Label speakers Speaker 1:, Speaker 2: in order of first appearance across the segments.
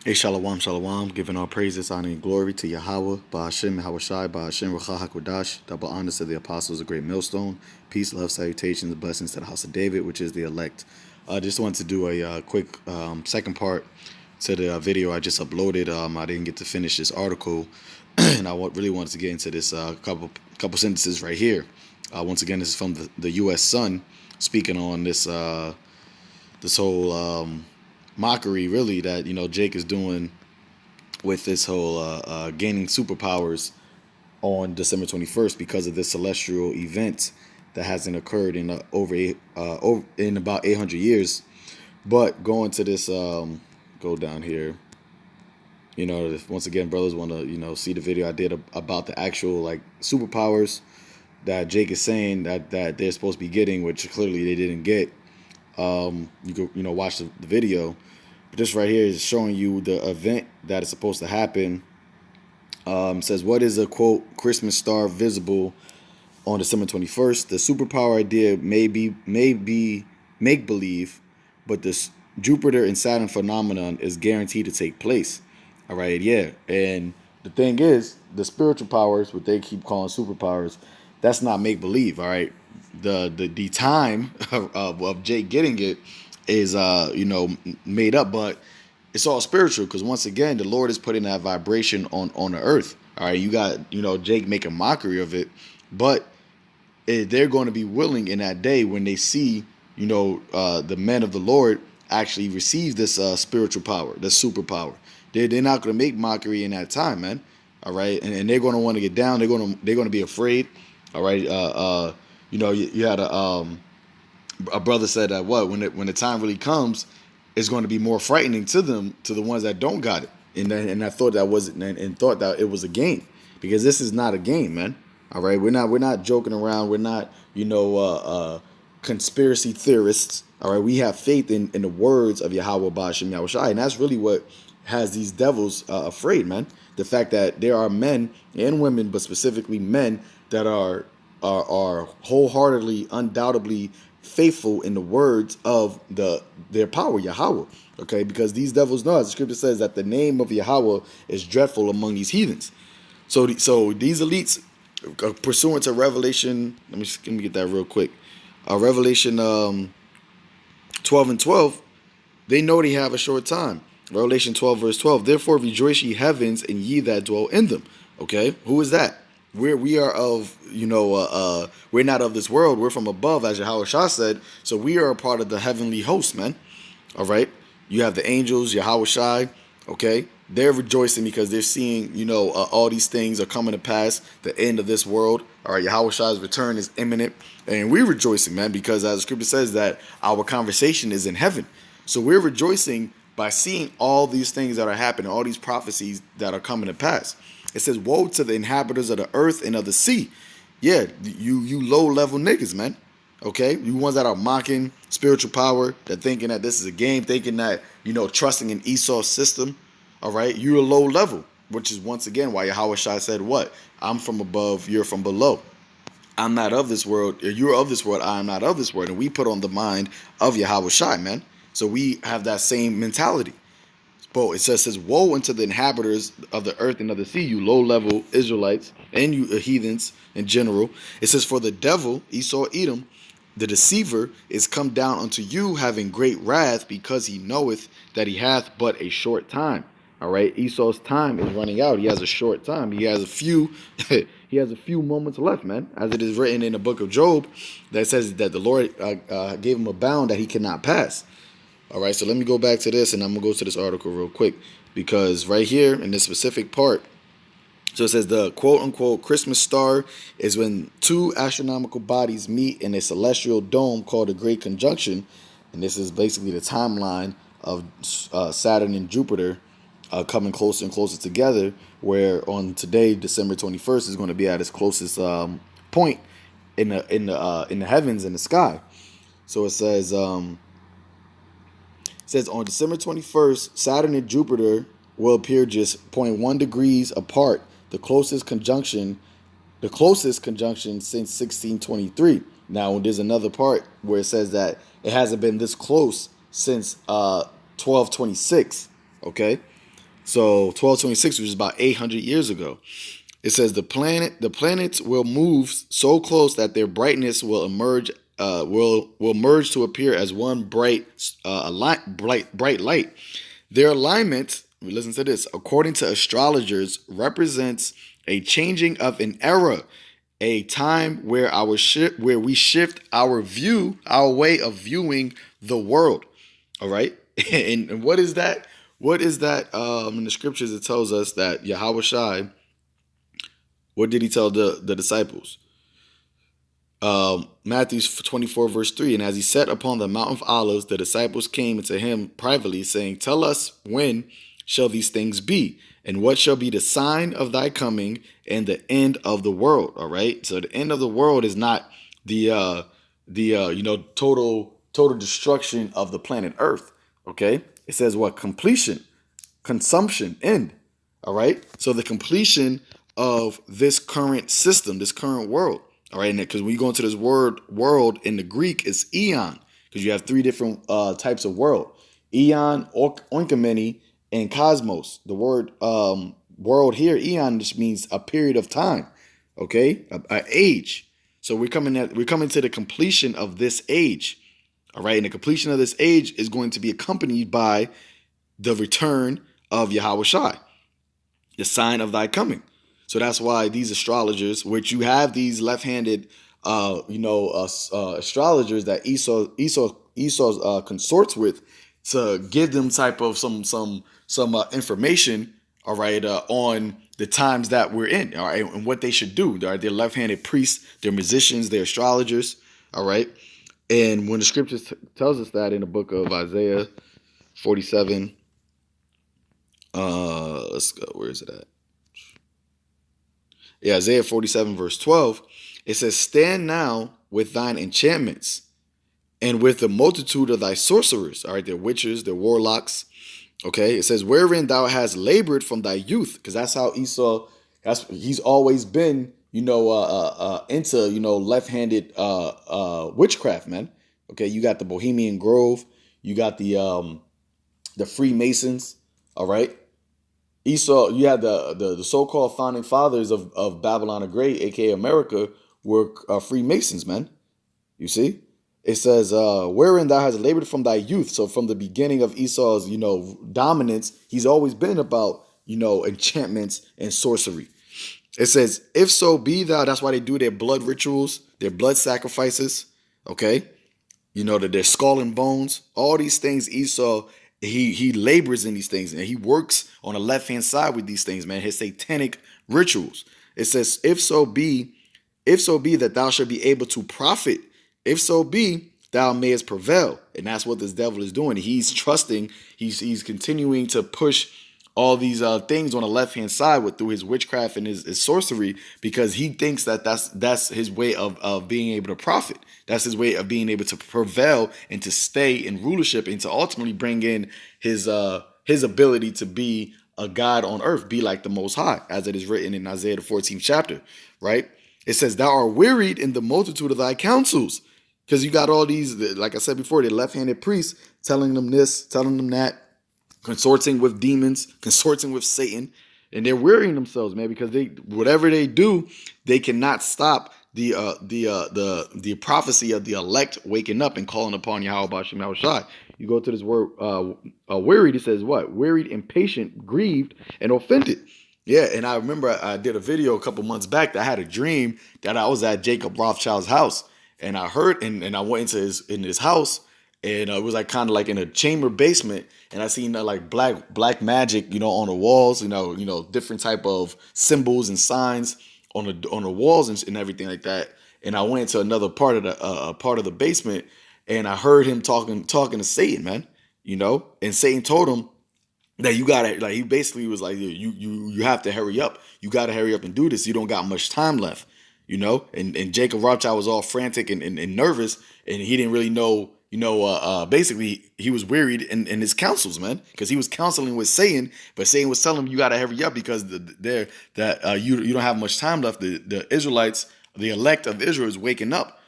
Speaker 1: Hey, shalom, shalom, giving all praises, honor, and glory to Yahawah, Bahashem, YAHAWASHI, Bahashem, Ruach double honors to the apostles, of great millstone, peace, love, salutations, and blessings to the house of David, which is the elect. I just wanted to do a quick second part to the video I just uploaded. I didn't get to finish this article, and I really wanted to get into this couple sentences right here. Once again, this is from the U.S. Sun, speaking on this this whole mockery, really, that Jake is doing with this whole gaining superpowers on December 21st because of this celestial event that hasn't occurred in in about 800 years. But going to this, go down here. Once again, brothers want to see the video I did about the actual superpowers that Jake is saying that they're supposed to be getting, which clearly they didn't get. You could watch the video. But this right here is showing you the event that is supposed to happen. Says, what is a quote Christmas star visible on December 21st? The superpower idea may be make believe, but this Jupiter and Saturn phenomenon is guaranteed to take place. All right, yeah. And the thing is, the spiritual powers, what they keep calling superpowers, that's not make believe. All right, the time of Jake getting it is made up, but it's all spiritual, because once again the Lord is putting that vibration on the earth. All right, you got Jake making mockery of it, but they're going to be willing in that day when they see the men of the Lord actually receive this spiritual power, this superpower. They're not going to make mockery in that time, man. All right, and they're going to want to get down. They're going to be afraid. All right, you had a brother said that when the time really comes, it's going to be more frightening to them, to the ones that don't got it. And I thought that was, and thought that it was a game, because this is not a game, man. All right, we're not joking around. We're not conspiracy theorists. All right, we have faith in the words of Yahawah Bahashem YAHAWASHI, and that's really what has these devils afraid, man. The fact that there are men and women, but specifically men, that are wholeheartedly, undoubtedly faithful in the words of their power, Yahawah. Okay, because these devils know, as the scripture says, that the name of Yahawah is dreadful among these heathens. So these elites, pursuant to Revelation, let me get that real quick. Revelation 12 and 12, they know they have a short time. Revelation 12 verse 12. Therefore rejoice ye heavens, and ye that dwell in them. Okay, who is that? We are of, we're not of this world. We're from above, as YAHAWASHI said. So we are a part of the heavenly host, man. All right. You have the angels, YAHAWASHI. Okay. They're rejoicing because they're seeing, all these things are coming to pass. The end of this world. All right. YAHAWASHI's return is imminent. And we're rejoicing, man, because as the scripture says that our conversation is in heaven. So we're rejoicing by seeing all these things that are happening, all these prophecies that are coming to pass. It says, woe to the inhabitants of the earth and of the sea. Yeah, you low-level niggas, man. Okay? You ones that are mocking spiritual power, that thinking that this is a game, thinking that, trusting in Esau's system. All right? You're a low level, which is, once again, why YAHAWASHI said what? I'm from above, you're from below. I'm not of this world, you're of this world, I am not of this world. And we put on the mind of YAHAWASHI, man. So we have that same mentality. But it says, woe unto the inhabitants of the earth and of the sea, you low-level Israelites, and you heathens in general. It says, for the devil, Esau, Edom, the deceiver, is come down unto you, having great wrath, because he knoweth that he hath but a short time. All right, Esau's time is running out. He has a short time. He has a few moments left, man. As it is written in the book of Job, that says that the Lord gave him a bound that he cannot pass. All right, so let me go back to this, and I'm going to go to this article real quick, because right here in this specific part, so it says the quote-unquote Christmas star is when two astronomical bodies meet in a celestial dome called a Great Conjunction, and this is basically the timeline of Saturn and Jupiter coming closer and closer together, where on today, December 21st, is going to be at its closest point in the heavens, in the sky. So it says... It says on December 21st, Saturn and Jupiter will appear just 0.1 degrees apart, the closest conjunction since 1623. Now, there's another part where it says that it hasn't been this close since 1226. Okay, So 1226, which is about 800 years ago. It says the planets will move so close that their brightness will emerge, will merge to appear as one bright light. Their alignment, listen to this, according to astrologers, represents a changing of an era, a time where where we shift our way of viewing the world. All right, and what is that? What is that? In the scriptures, it tells us that YAHAWASHI. What did he tell the disciples? Matthew 24, verse 3. And as he sat upon the Mount of Olives, the disciples came to him privately, saying, Tell us, when shall these things be? And what shall be the sign of thy coming and the end of the world? All right. So the end of the world is not the total destruction of the planet Earth. Okay. It says what? Completion, consumption, end. All right. So the completion of this current system, this current world. All right, because when you go into this word world in the Greek, it's eon, because you have three different types of world: eon, oikoumene, and cosmos. The word world here, eon, just means a period of time. Okay, a age. So we're coming to the completion of this age. All right, and the completion of this age is going to be accompanied by the return of YAHAWASHI, the sign of thy coming. So that's why these astrologers, which you have these left-handed, astrologers that Esau consorts with, to give them type of some information, all right, on the times that we're in, all right, and what they should do. All right, they're left-handed priests, they're musicians, they're astrologers, all right. And when the scriptures tells us that in the book of Isaiah 47, let's go. Where is it at? Yeah, Isaiah 47, verse 12, it says, Stand now with thine enchantments and with the multitude of thy sorcerers. All right, they're witches, they're warlocks. Okay, it says, Wherein thou hast labored from thy youth, because that's how Esau, he's always been, into, left-handed witchcraft, man. Okay, you got the Bohemian Grove, you got the Freemasons, all right. Esau, you had the so-called founding fathers of Babylon the Great, aka America, were Freemasons, man. You see? It says, wherein thou hast labored from thy youth. So from the beginning of Esau's, dominance, he's always been about, enchantments and sorcery. It says, if so be thou, that's why they do their blood rituals, their blood sacrifices, okay? That their skull and bones, all these things Esau, he labors in these things, and he works on the left-hand side with these things, man, his satanic rituals. It says, if so be that thou shalt be able to profit, if so be thou mayest prevail. And that's what this devil is doing. He's trusting, he's continuing to push all these things on the left-hand side through his witchcraft and his sorcery, because he thinks that that's his way of being able to profit. That's his way of being able to prevail and to stay in rulership and to ultimately bring in his ability to be a God on earth, be like the Most High, as it is written in Isaiah the 14th chapter, right? It says, thou art wearied in the multitude of thy counsels. Because you got all these, like I said before, the left-handed priests telling them this, telling them that, consorting with demons, consorting with Satan, and they're wearying themselves, man, because whatever they do, they cannot stop the prophecy of the elect waking up and calling upon YAHAWASHI. You go to this word wearied, it says what? Wearied, impatient, grieved, and offended. Yeah, and I remember I did a video a couple months back that I had a dream that I was at Jacob Rothschild's house, and I heard, and I went into his house, and it was like kind of like in a chamber basement, and I seen like black magic, on the walls, different type of symbols and signs on the walls and everything like that. And I went to another part of the basement, and I heard him talking to Satan, man, and Satan told him that you gotta, like, he basically was like, you have to hurry up. You gotta hurry up and do this. You don't got much time left, And Jacob Rothschild was all frantic and nervous, and he didn't really know. Basically, he was wearied in his counsels, man, because he was counseling with Satan, but Satan was telling him you got to hurry up because you don't have much time left. The Israelites, the elect of Israel, is waking up.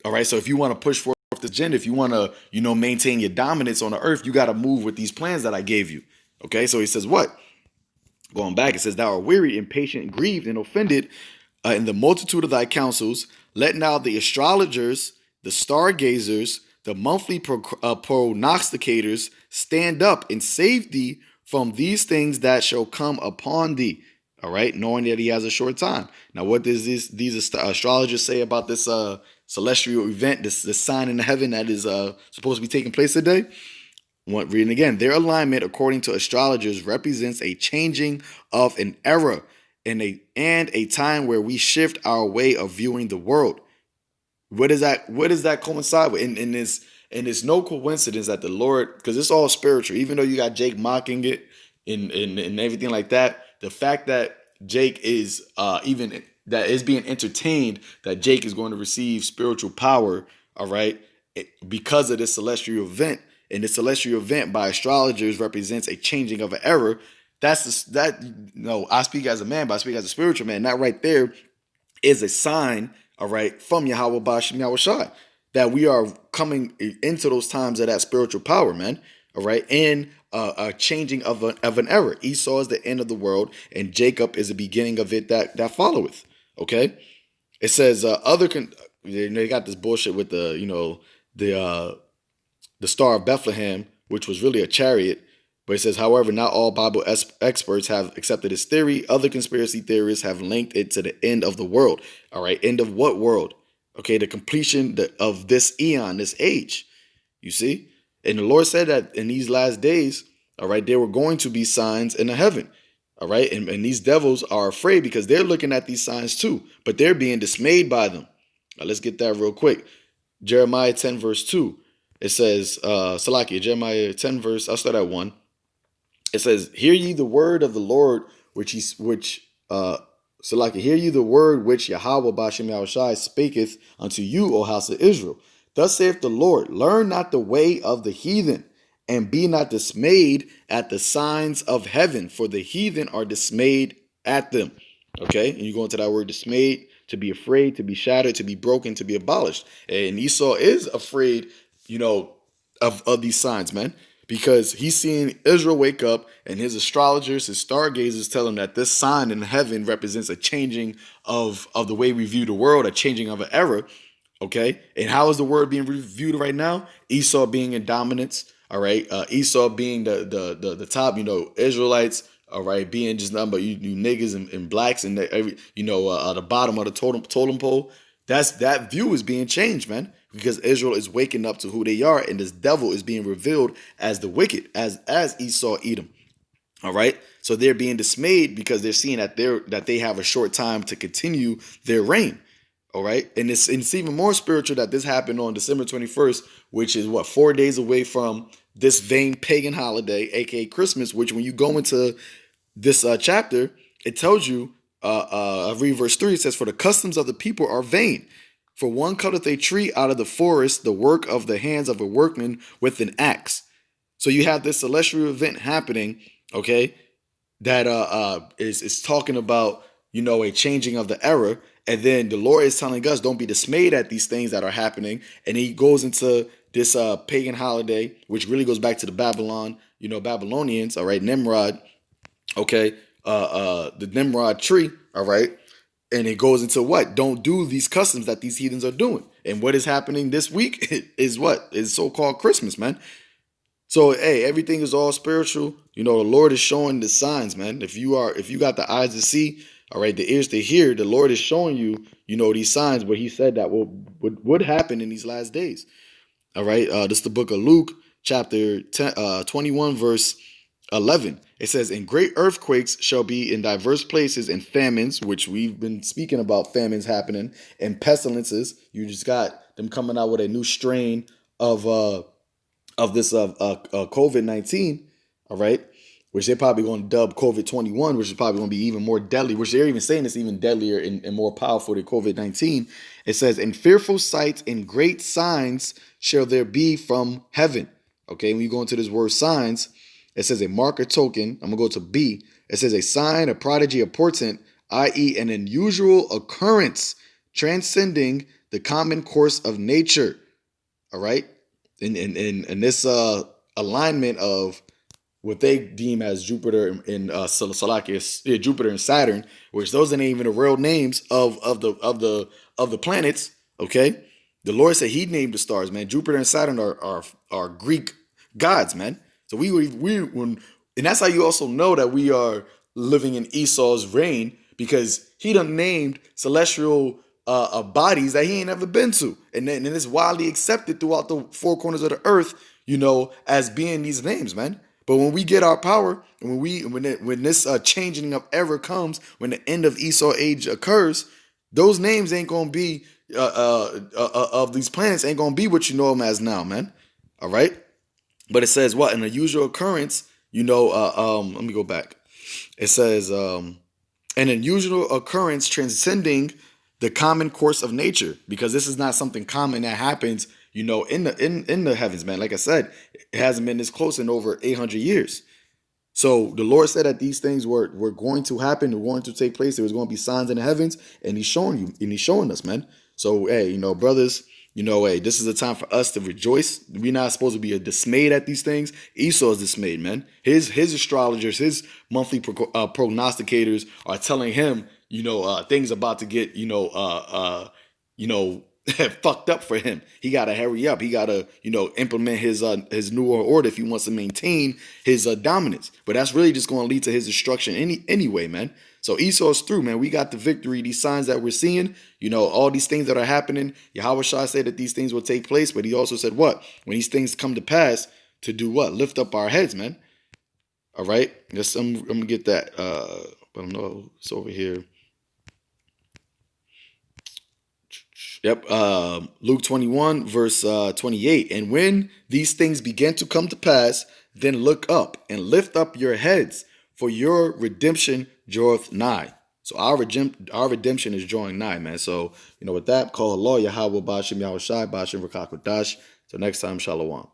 Speaker 1: All right, so if you want to push forth the agenda, if you want to maintain your dominance on the earth, you got to move with these plans that I gave you. Okay, so he says what? Going back, it says, "Thou art weary, impatient, grieved, and offended in the multitude of thy counsels. Let now the astrologers, the stargazers, the monthly prognosticators stand up and save thee from these things that shall come upon thee." All right, knowing that he has a short time. Now, what does these astrologers say about this celestial event, this sign in heaven that is supposed to be taking place today? Reading again, their alignment, according to astrologers, represents a changing of an era and a time where we shift our way of viewing the world. What does that coincide with? And it's no coincidence that the Lord, because it's all spiritual, even though you got Jake mocking it and everything like that, the fact that Jake is even that is being entertained, that Jake is going to receive spiritual power, all right, because of this celestial event. And the celestial event by astrologers represents a changing of an era. I speak as a man, but I speak as a spiritual man. That right there is a sign, all right, from YAHAWASHI, that we are coming into those times of that spiritual power, man. All right, and a changing of an era. Esau is the end of the world, and Jacob is the beginning of it that followeth. Okay, it says they got this bullshit with the Star of Bethlehem, which was really a chariot. But it says, however, not all Bible experts have accepted this theory. Other conspiracy theorists have linked it to the end of the world. All right, end of what world? Okay, the completion of this eon, this age. You see? And the Lord said that in these last days, all right, there were going to be signs in the heaven. All right, and these devils are afraid because they're looking at these signs too, but they're being dismayed by them. Now, let's get that real quick. Jeremiah 10 verse 2. It says, Jeremiah 10 verse, I'll start at 1. It says, hear ye the word of the Lord, hear ye the word which Yahweh Bashem Yahushai spaketh unto you, O house of Israel. Thus saith the Lord, learn not the way of the heathen, and be not dismayed at the signs of heaven, for the heathen are dismayed at them. Okay, and you go into that word dismayed, to be afraid, to be shattered, to be broken, to be abolished. And Esau is afraid, of these signs, man, because he's seeing Israel wake up, and his astrologers, his stargazers tell him that this sign in heaven represents a changing of the way we view the world, a changing of an era. Okay, and how is the word being reviewed right now? Esau being in dominance. All right, Esau being the top. Israelites. All right, being just nothing but you niggas and blacks and the bottom of the totem pole. That view is being changed, man, because Israel is waking up to who they are, and this devil is being revealed as the wicked, as Esau Edom. All right, so they're being dismayed because they're seeing that they have a short time to continue their reign. All right, and it's even more spiritual that this happened on December 21st, which is 4 days away from this vain pagan holiday, aka Christmas. Which, when you go into this chapter, it tells you. I read verse 3. It says, "For the customs of the people are vain. For one cutteth a tree out of the forest, the work of the hands of a workman with an axe." So you have this celestial event happening, okay, that is talking about a changing of the era, and then the Lord is telling us, don't be dismayed at these things that are happening, and he goes into this pagan holiday, which really goes back to the Babylonians, all right, Nimrod, okay, the Nimrod tree, all right, and it goes into what? Don't do these customs that these heathens are doing. And what is happening this week is what? Is so-called Christmas, man. So, hey, everything is all spiritual. The Lord is showing the signs, man. If you got the eyes to see, all right, the ears to hear, the Lord is showing you, these signs, what he said that would happen in these last days. All right, this is the book of Luke, chapter 21, verse 11. It says, "And great earthquakes shall be in diverse places, and famines," which we've been speaking about famines happening, "and pestilences." You just got them coming out with a new strain of this COVID-19, all right, which they're probably going to dub COVID-21, which is probably going to be even more deadly, which they're even saying it's even deadlier and more powerful than COVID-19. It says, "And fearful sights and great signs shall there be from heaven." Okay, when you go into this word signs, it says a mark or token. I'm going to go to B. It says a sign, a prodigy, a portent, i.e. an unusual occurrence transcending the common course of nature. All right? And this alignment of what they deem as Jupiter and Jupiter and Saturn, which those ain't even the real names of the planets. Okay, the Lord said He named the stars, man. Jupiter and Saturn are Greek gods, man. So and that's how you also know that we are living in Esau's reign, because he done named celestial bodies that he ain't ever been to, and then it's widely accepted throughout the four corners of the earth, as being these names, man. But when we get our power, and when this changing of ever comes, when the end of Esau age occurs, those names ain't gonna be of these planets ain't gonna be what you know them as now, man. All right. But it says what? An unusual occurrence, let me go back. It says an unusual occurrence transcending the common course of nature, because this is not something common that happens, in the heavens, man. Like I said, it hasn't been this close in over 800 years. So the Lord said that these things were going to happen, were going to take place. There was going to be signs in the heavens, and He's showing you, and He's showing us, man. So hey, brothers, hey, this is a time for us to rejoice. We're not supposed to be dismayed at these things. Esau is dismayed, man. His astrologers, his monthly prognosticators are telling him, things about to get, fucked up for him. He got to hurry up. He got to, implement his new order if he wants to maintain his dominance. But that's really just going to lead to his destruction anyway, man. So Esau's through, man. We got the victory. These signs that we're seeing, all these things that are happening. YAHAWASHI said that these things will take place, but He also said what? When these things come to pass, to do what? Lift up our heads, man. All right. Yes, I'm gonna get that. But I know it's over here. Yep. Luke 21, verse 28. And when these things begin to come to pass, then look up and lift up your heads, for your redemption draweth nigh. So our redemption is drawing nigh, man. So, with that, call Allah, Yahawah, Bashim, Yahawashi, Bashim, Rakakwadash. Till next time, Shalom.